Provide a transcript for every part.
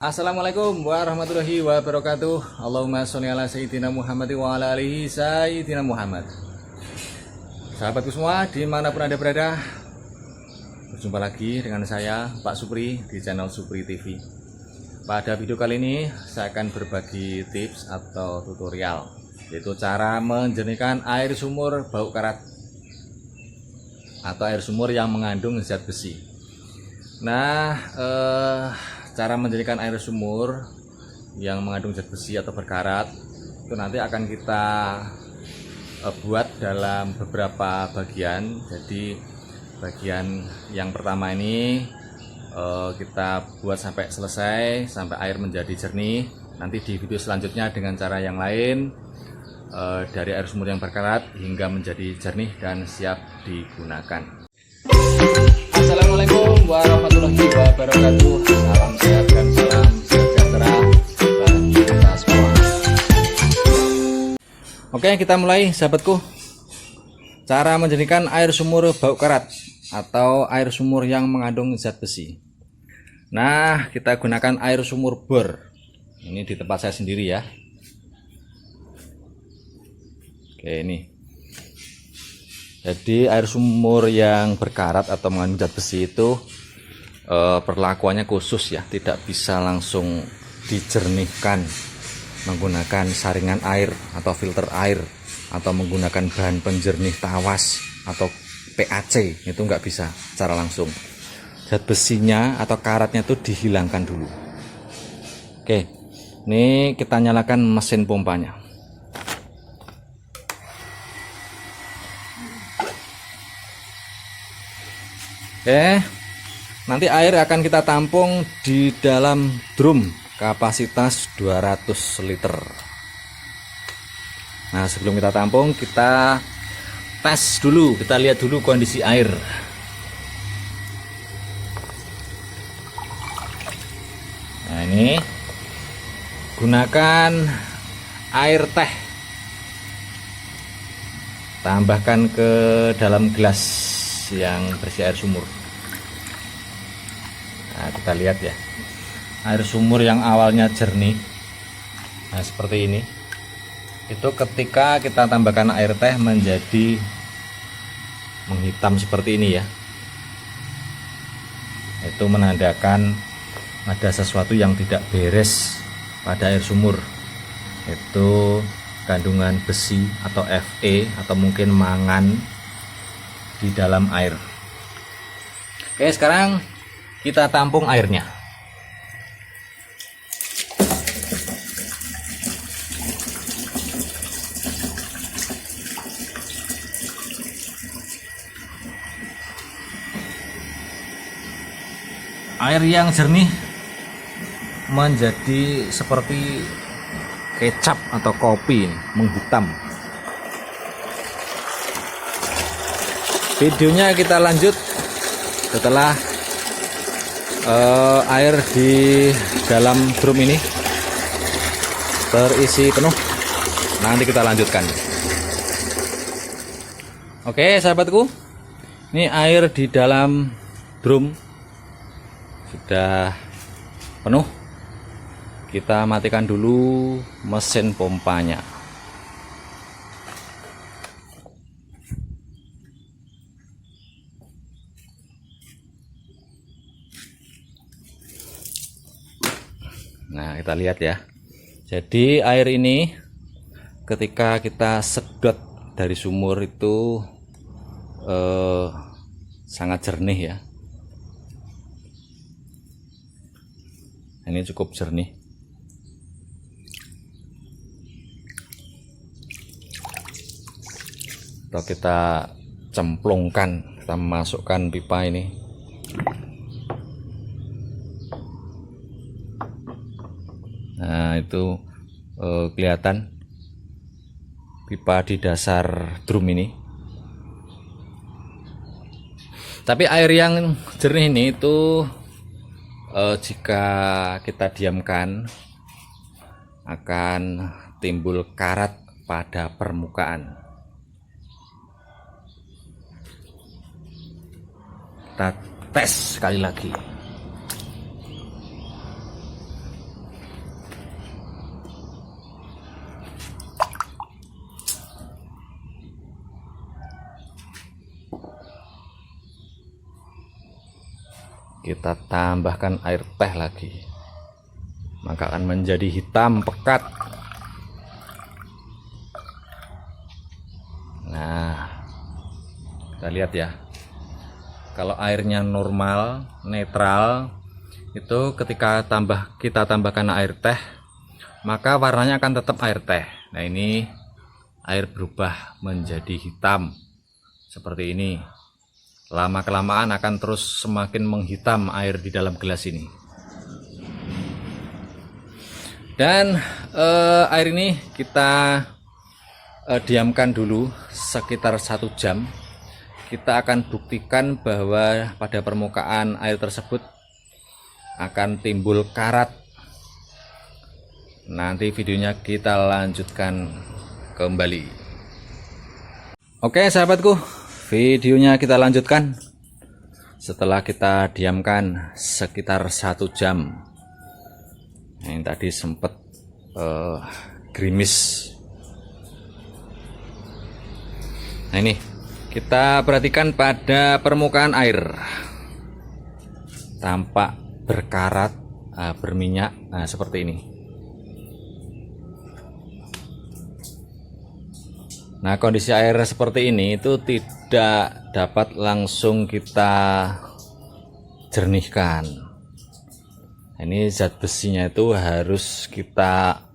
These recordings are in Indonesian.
Assalamualaikum warahmatullahi wabarakatuh. Allahumma sholli ala sayyidina Muhammad wa ala alihi sayyidina Muhammad. Sahabatku semua dimanapun anda berada, berjumpa lagi dengan saya Pak Supri di channel Supri TV. Pada video kali ini saya akan berbagi tips atau tutorial, yaitu cara menjernihkan air sumur bau karat atau air sumur yang mengandung zat besi. Cara menjernihkan air sumur yang mengandung zat besi atau berkarat itu nanti akan kita buat dalam beberapa bagian. Jadi bagian yang pertama ini kita buat sampai selesai, sampai air menjadi jernih. Nanti di video selanjutnya dengan cara yang lain, dari air sumur yang berkarat hingga menjadi jernih dan siap digunakan. Assalamualaikum warahmatullahi wabarakatuh. Salam sehat dan salam sejahtera bagi kita semua. Oke, kita mulai sahabatku. Cara menjernihkan air sumur bau karat atau air sumur yang mengandung zat besi. Nah, kita gunakan air sumur bor. Ini di tempat saya sendiri ya. Oke, ini. Jadi air sumur yang berkarat atau mengandung zat besi itu perlakuannya khusus ya, tidak bisa langsung dijernihkan menggunakan saringan air atau filter air atau menggunakan bahan penjernih tawas atau PAC, itu nggak bisa secara langsung. Zat besinya atau karatnya itu dihilangkan dulu. Oke, ini kita nyalakan mesin pompanya. Oke, nanti air akan kita tampung di dalam drum kapasitas 200 liter. Nah, sebelum kita tampung, kita tes dulu, kita lihat dulu kondisi air. Nah, ini gunakan air teh, tambahkan ke dalam gelas yang berisi air sumur. Nah, kita lihat ya, air sumur yang awalnya jernih, nah seperti ini, itu ketika kita tambahkan air teh menjadi menghitam seperti ini ya. Itu menandakan ada sesuatu yang tidak beres pada air sumur, itu kandungan besi atau Fe atau mungkin mangan di dalam air. Oke, sekarang kita tampung airnya. Air yang jernih menjadi seperti kecap atau kopi, menghitam. Videonya kita lanjut setelah air di dalam drum ini terisi penuh. Nanti kita lanjutkan. Oke sahabatku, ini air di dalam drum sudah penuh. Kita matikan dulu mesin pompanya. Nah, kita lihat ya. Jadi air ini ketika kita sedot dari sumur itu sangat jernih ya. Ini cukup jernih. Atau kita cemplungkan, kita masukkan pipa ini. Nah, itu kelihatan pipa di dasar drum ini. Tapi air yang jernih ini itu jika kita diamkan akan timbul karat pada permukaan. Kita tes sekali lagi. kita tambahkan air teh lagi, maka akan menjadi hitam pekat. Nah, kita lihat ya, kalau airnya normal, netral, itu ketika kita tambahkan air teh, maka warnanya akan tetap air teh. Nah, ini air berubah menjadi hitam seperti ini. Lama kelamaan akan terus semakin menghitam air di dalam gelas ini. Dan air ini kita diamkan dulu sekitar 1 jam. Kita akan buktikan bahwa pada permukaan air tersebut akan timbul karat. Nanti videonya kita lanjutkan kembali. Oke sahabatku, videonya kita lanjutkan setelah kita diamkan sekitar 1 jam. Yang tadi sempat gerimis. Nah, ini kita perhatikan pada permukaan air, tampak berkarat, berminyak, seperti ini. Nah, kondisi air seperti ini itu tidak dapat langsung kita jernihkan. Ini zat besinya itu harus kita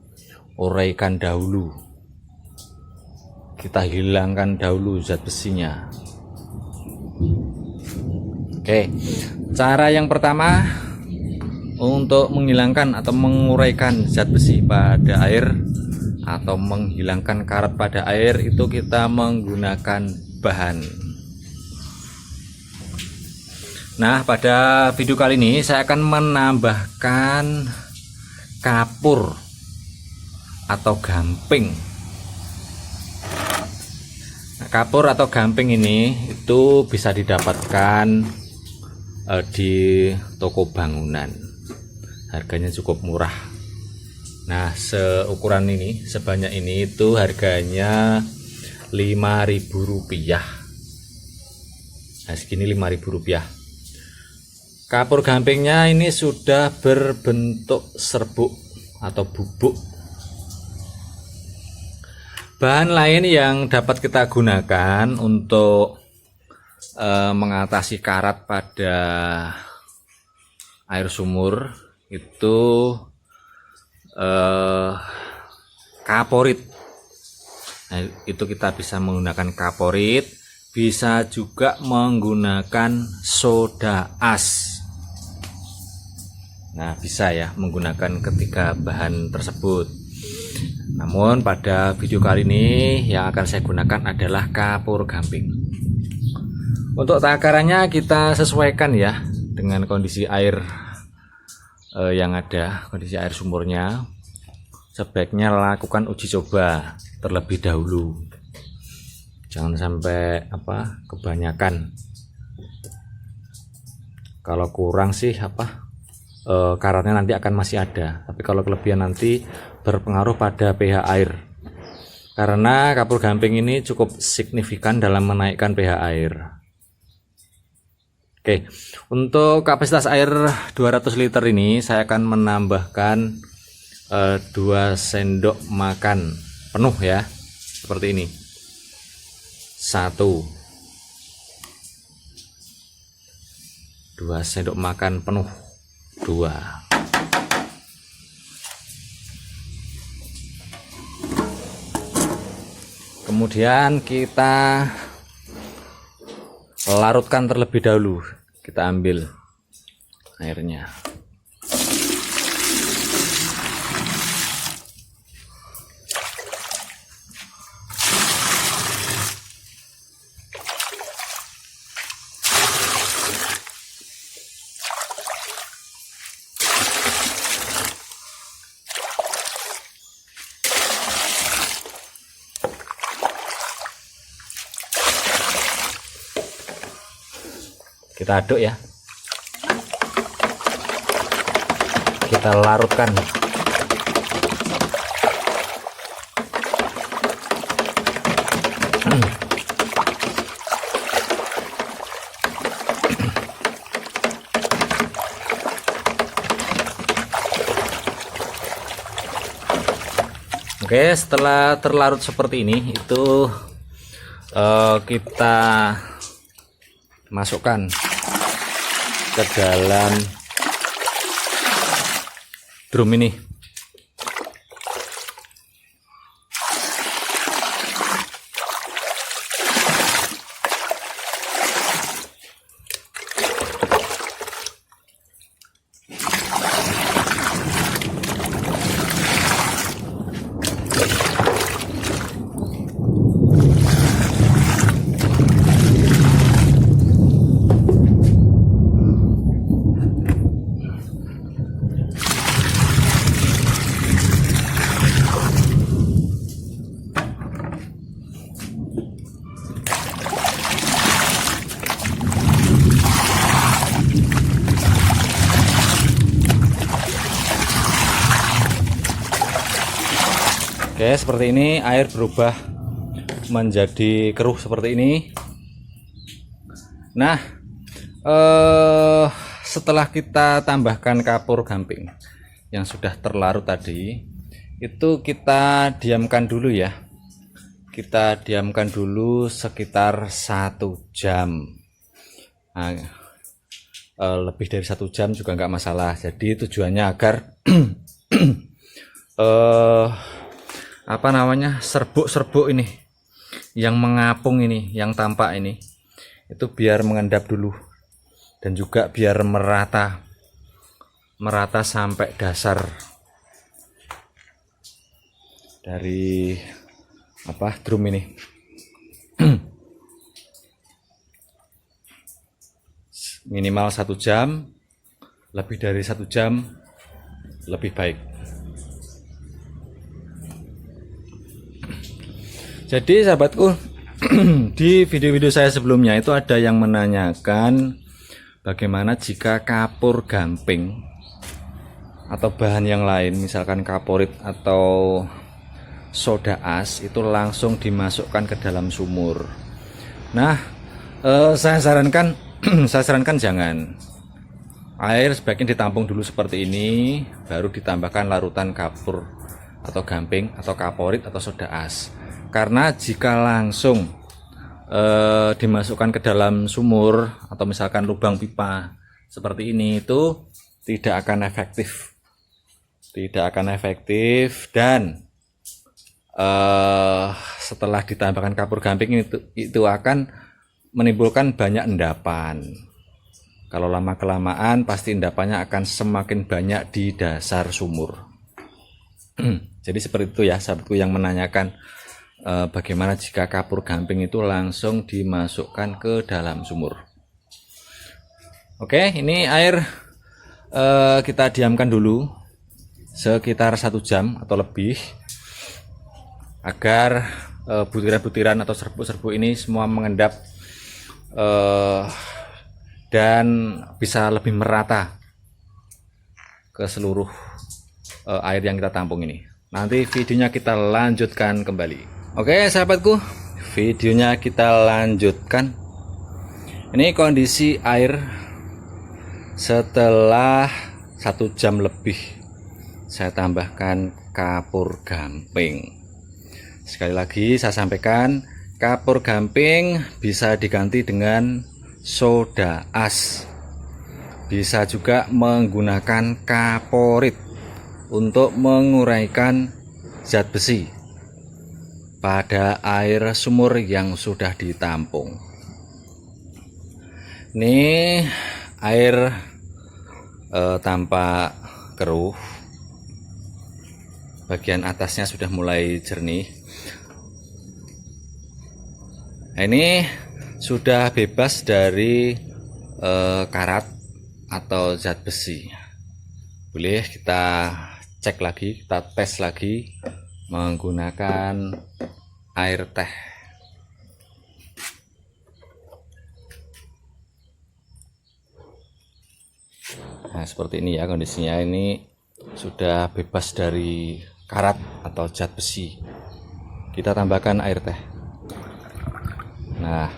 uraikan dahulu, kita hilangkan dahulu zat besinya. Oke, cara yang pertama untuk menghilangkan atau menguraikan zat besi pada air atau menghilangkan karat pada air itu kita menggunakan bahan. Nah, pada video kali ini saya akan menambahkan kapur atau gamping. Nah, kapur atau gamping ini itu bisa didapatkan di toko bangunan. Harganya cukup murah. Nah, seukuran ini, sebanyak ini itu harganya Rp5.000. Nah, segini Rp5.000. Kapur gampingnya ini sudah berbentuk serbuk atau bubuk. Bahan lain yang dapat kita gunakan untuk mengatasi karat pada air sumur itu kaporit. Nah, itu kita bisa menggunakan kaporit, bisa juga menggunakan soda as. Nah, bisa ya menggunakan ketiga bahan tersebut. Namun pada video kali ini yang akan saya gunakan adalah kapur gamping. Untuk takarannya kita sesuaikan ya dengan kondisi air yang ada, kondisi air sumurnya. Sebaiknya lakukan uji coba terlebih dahulu, jangan sampai kebanyakan. Kalau kurang sih karatnya nanti akan masih ada, tapi kalau kelebihan nanti berpengaruh pada pH air, karena kapur gamping ini cukup signifikan dalam menaikkan pH air. Oke, untuk kapasitas air 200 liter ini saya akan menambahkan 2 sendok makan penuh ya, seperti ini. 1, 2 sendok makan penuh, 2. Kemudian kita larutkan terlebih dahulu. Kita ambil airnya. Kita aduk ya, kita larutkan. Oke, setelah terlarut seperti ini, itu kita masukkan ke dalam drum ini. Oke, seperti ini air berubah menjadi keruh seperti ini. Nah, setelah kita tambahkan kapur gamping yang sudah terlarut tadi, itu kita diamkan dulu ya. Kita diamkan dulu sekitar 1 jam. Nah, lebih dari 1 jam juga nggak masalah. Jadi tujuannya agar serbuk-serbuk ini yang mengapung ini, yang tampak ini, itu biar mengendap dulu, dan juga biar merata sampai dasar dari drum ini. Minimal 1 jam, lebih dari 1 jam lebih baik. Jadi sahabatku, di video-video saya sebelumnya itu ada yang menanyakan bagaimana jika kapur gamping atau bahan yang lain, misalkan kaporit atau soda as, itu langsung dimasukkan ke dalam sumur. Nah, saya sarankan jangan. Air sebaiknya ditampung dulu seperti ini, baru ditambahkan larutan kapur atau gamping atau kaporit atau soda as. Karena jika langsung dimasukkan ke dalam sumur atau misalkan lubang pipa seperti ini, itu tidak akan efektif, dan setelah ditambahkan kapur gamping itu akan menimbulkan banyak endapan. Kalau lama kelamaan pasti endapannya akan semakin banyak di dasar sumur. Jadi seperti itu ya sahabatku yang menanyakan bagaimana jika kapur gamping itu langsung dimasukkan ke dalam sumur. Oke, ini air kita diamkan dulu sekitar 1 jam atau lebih, agar butiran-butiran atau serbuk-serbuk ini semua mengendap dan bisa lebih merata ke seluruh air yang kita tampung ini. Nanti videonya kita lanjutkan kembali. Oke sahabatku, videonya kita lanjutkan. Ini kondisi air setelah 1 jam lebih saya tambahkan kapur gamping. Sekali lagi saya sampaikan, kapur gamping bisa diganti dengan soda as. Bisa juga menggunakan kaporit untuk menguraikan zat besi pada air sumur yang sudah ditampung. Ini air tampak keruh, bagian atasnya sudah mulai jernih. Ini sudah bebas dari karat atau zat besi. Boleh kita cek lagi, kita tes lagi menggunakan air teh. Nah, seperti ini ya kondisinya. Ini sudah bebas dari karat atau zat besi. Kita tambahkan air teh. Nah,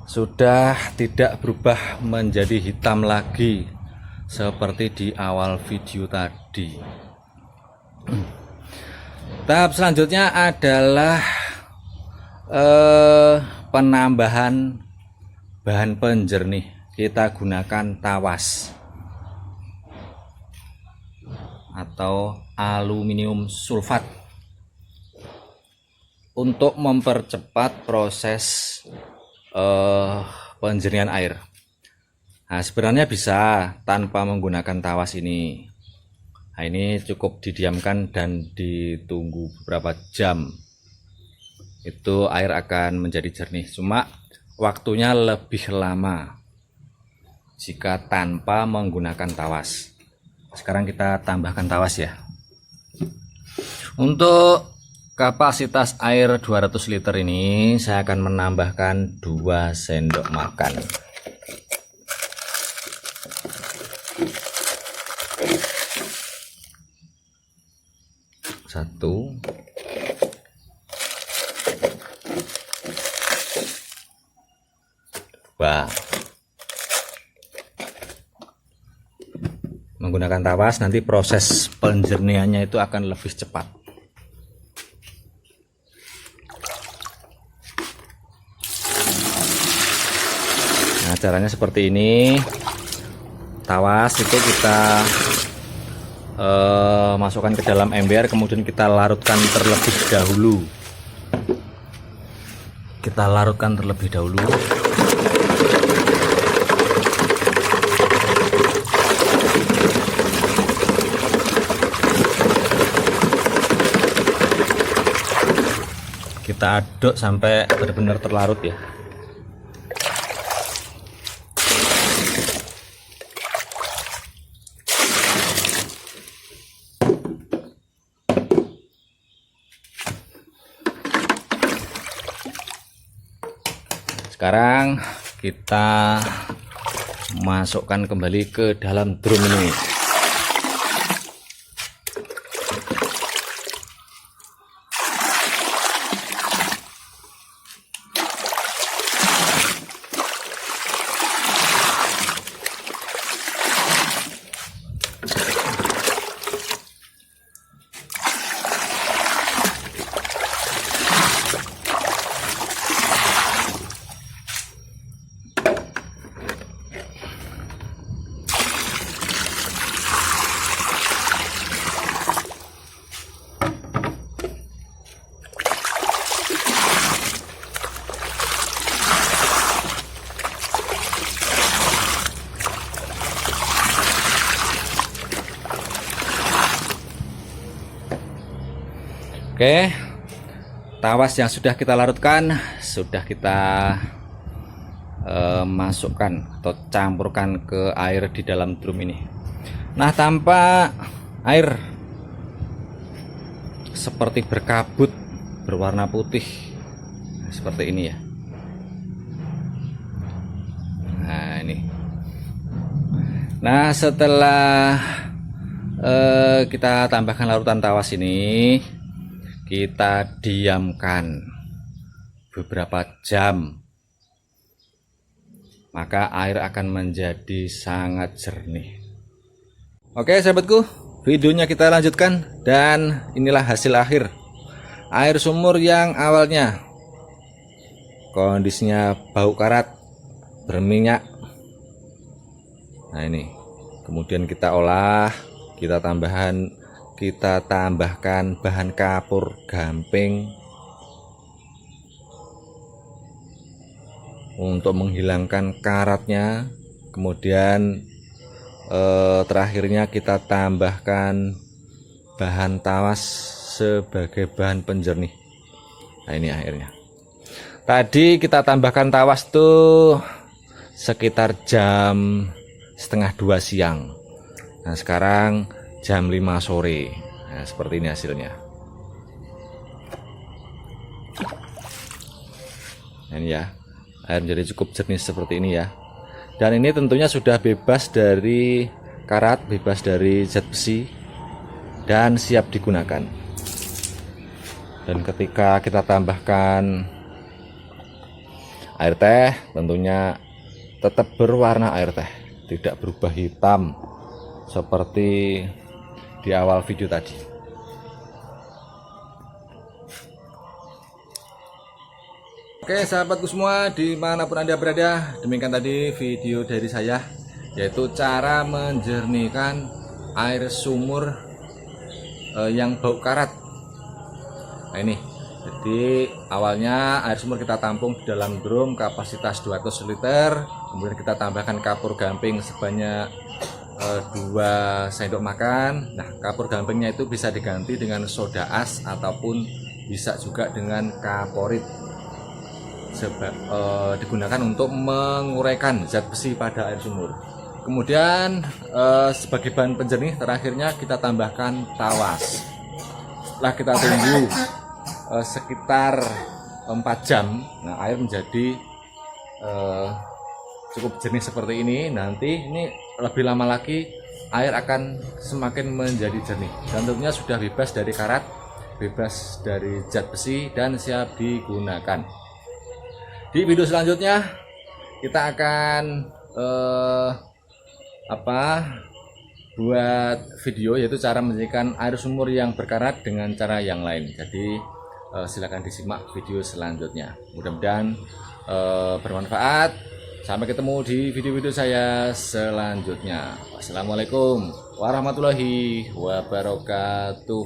sudah tidak berubah menjadi hitam lagi seperti di awal video tadi. Tahap selanjutnya adalah penambahan bahan penjernih. Kita gunakan tawas atau aluminium sulfat untuk mempercepat proses penjernihan air. Nah, sebenarnya bisa tanpa menggunakan tawas ini. Nah, ini cukup didiamkan dan ditunggu beberapa jam. Itu air akan menjadi jernih. Cuma waktunya lebih lama jika tanpa menggunakan tawas. Sekarang kita tambahkan tawas ya. Untuk kapasitas air 200 liter ini saya akan menambahkan 2 sendok makan. Satu, dua. Menggunakan tawas nanti proses penjernihannya itu akan lebih cepat. Nah, caranya seperti ini. Tawas itu kita masukkan ke dalam ember, kemudian kita larutkan terlebih dahulu. Kita larutkan terlebih dahulu. Kita aduk sampai benar-benar terlarut ya. Sekarang kita masukkan kembali ke dalam drum ini. Oke, tawas yang sudah kita larutkan sudah kita masukkan atau campurkan ke air di dalam drum ini. Nah, tanpa air seperti berkabut berwarna putih seperti ini ya. Nah, ini. Nah, setelah kita tambahkan larutan tawas ini, kita diamkan beberapa jam, maka air akan menjadi sangat jernih. Oke sahabatku, videonya kita lanjutkan, dan inilah hasil akhir air sumur yang awalnya kondisinya bau karat, berminyak. Nah, ini kemudian kita olah, kita tambahkan bahan kapur gamping untuk menghilangkan karatnya. Kemudian terakhirnya kita tambahkan bahan tawas sebagai bahan penjernih. Nah, ini akhirnya. Tadi kita tambahkan tawas tuh sekitar jam setengah 2 siang. Nah, sekarang jam 5 sore. Nah, seperti ini hasilnya. Ini ya, air menjadi cukup jernih seperti ini ya. Dan ini tentunya sudah bebas dari karat, bebas dari zat besi, dan siap digunakan. Dan ketika kita tambahkan air teh, tentunya tetap berwarna air teh, tidak berubah hitam seperti di awal video tadi. Oke sahabatku semua dimanapun Anda berada, demikian tadi video dari saya, yaitu cara menjernihkan air sumur yang bau karat. Nah ini, jadi awalnya air sumur kita tampung di dalam drum kapasitas 200 liter, kemudian kita tambahkan kapur gamping sebanyak 2 sendok makan. Nah kapur gampingnya itu bisa diganti dengan soda as ataupun bisa juga dengan kaporit. Digunakan untuk menguraikan zat besi pada air sumur. Kemudian sebagai bahan penjernih terakhirnya kita tambahkan tawas. Setelah kita tunggu sekitar 4 jam, nah air menjadi cukup jernih seperti ini. Nanti ini lebih lama lagi air akan semakin menjadi jernih dan tentunya sudah bebas dari karat, bebas dari zat besi dan siap digunakan. Di video selanjutnya kita akan buat video yaitu cara menjernihkan air sumur yang berkarat dengan cara yang lain. Jadi silakan disimak video selanjutnya. Mudah-mudahan bermanfaat. Sampai ketemu di video-video saya selanjutnya. Wassalamualaikum warahmatullahi wabarakatuh.